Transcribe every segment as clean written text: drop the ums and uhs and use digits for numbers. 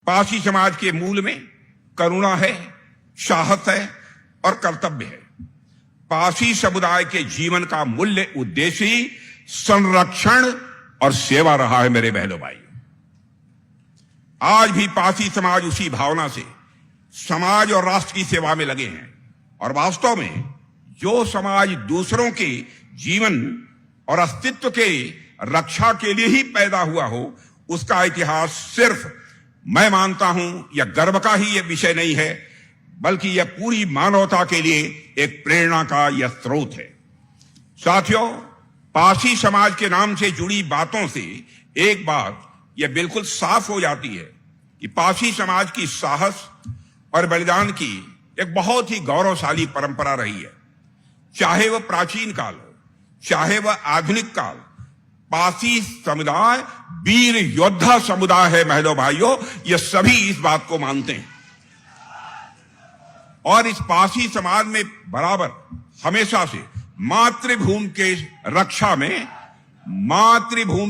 पारसी समाज के मूल में करुणा है, साहस है और कर्तव्य है। पारसी समुदाय के जीवन का मूल्य उद्देश्य ही संरक्षण और सेवा रहा है। मेरे बहनों भाइयों, आज भी पारसी समाज उसी भावना से समाज और राष्ट्र की सेवा में लगे हैं। और वास्तव में जो समाज दूसरों के जीवन और अस्तित्व के रक्षा के लिए ही पैदा हुआ हो, उसका इतिहास सिर्फ मैं मानता हूं यह गर्व का ही यह विषय नहीं है, बल्कि यह पूरी मानवता के लिए एक प्रेरणा का यह स्रोत है। साथियों, पारसी समाज के नाम से जुड़ी बातों से एक बात यह बिल्कुल साफ हो जाती है कि पारसी समाज की साहस और बलिदान की एक बहुत ही गौरवशाली परंपरा रही है। चाहे वह प्राचीन काल हो, चाहे वह आधुनिक काल, पारसी समुदाय वीर योद्धा समुदाय है। बहनों भाइयों, ये सभी इस बात को मानते हैं और इस पारसी समाज में बराबर हमेशा से मातृभूमि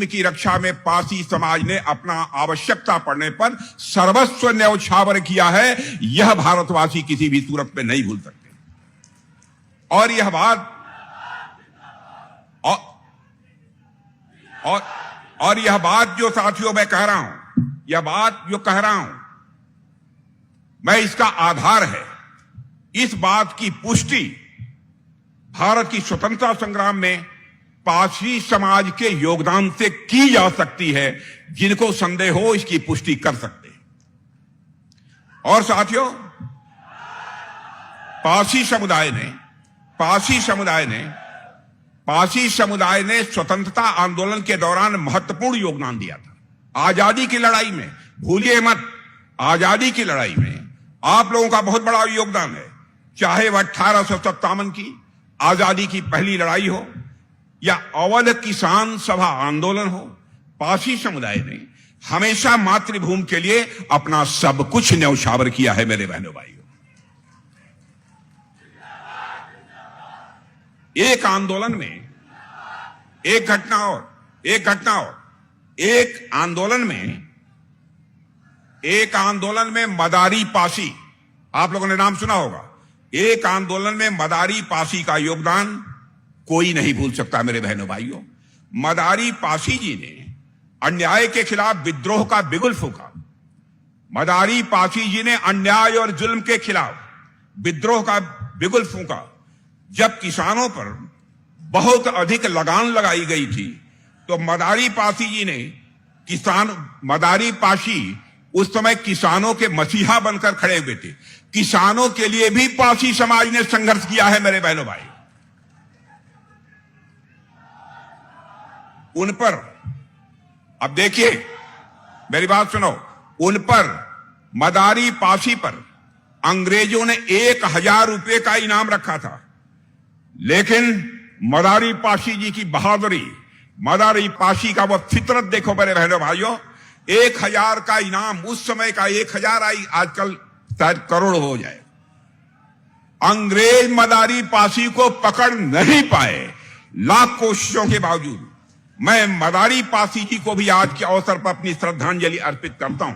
की रक्षा में पारसी समाज ने अपना आवश्यकता पड़ने पर सर्वस्व न्यौछावर किया है। यह भारतवासी किसी भी सूरत में नहीं भूल सकते। और यह बात और यह बात जो साथियों मैं कह रहा हूं, यह बात जो कह रहा हूं मैं, इसका आधार है, इस बात की पुष्टि भारत की स्वतंत्रता संग्राम में पारसी समाज के योगदान से की जा सकती है। जिनको संदेह हो, इसकी पुष्टि कर सकते हैं। और साथियों, पारसी समुदाय ने स्वतंत्रता आंदोलन के दौरान महत्वपूर्ण योगदान दिया था। आजादी की लड़ाई में, भूलिए मत, आजादी की लड़ाई में आप लोगों का बहुत बड़ा योगदान है। चाहे वह 1857 की आजादी की पहली लड़ाई हो या अवध किसान सभा आंदोलन हो, पारसी समुदाय ने हमेशा मातृभूमि के लिए अपना सब कुछ न्यौछावर किया है। मेरे बहनों भाइयों, एक आंदोलन में एक घटना और एक आंदोलन में मदारी पासी, आप लोगों ने नाम सुना होगा। एक आंदोलन में मदारी पासी का योगदान कोई नहीं भूल सकता। मेरे बहनों भाइयों, मदारी पासी जी ने अन्याय के खिलाफ विद्रोह का बिगुल फूंका। मदारी पासी जी ने अन्याय और जुल्म के खिलाफ विद्रोह का बिगुल फूंका। जब किसानों पर बहुत अधिक लगान लगाई गई थी, तो मदारी पासी उस समय किसानों के मसीहा बनकर खड़े हुए थे। किसानों के लिए भी पारसी समाज ने संघर्ष किया है। मेरे बहनों भाई, उन पर, अब देखिए मेरी बात सुनो, उन पर, मदारी पासी पर अंग्रेजों ने 1000 रुपए का इनाम रखा था। लेकिन मदारी पासी जी की बहादुरी, मदारी पासी का वह फितरत देखो मेरे बहनों भाइयों। 1000 का इनाम, उस समय का 1000 आई, आजकल शायद करोड़ हो जाए। अंग्रेज मदारी पासी को पकड़ नहीं पाए। लाख कोशिशों के बावजूद मैं मदारी पासी जी को भी आज के अवसर पर अपनी श्रद्धांजलि अर्पित करता हूं।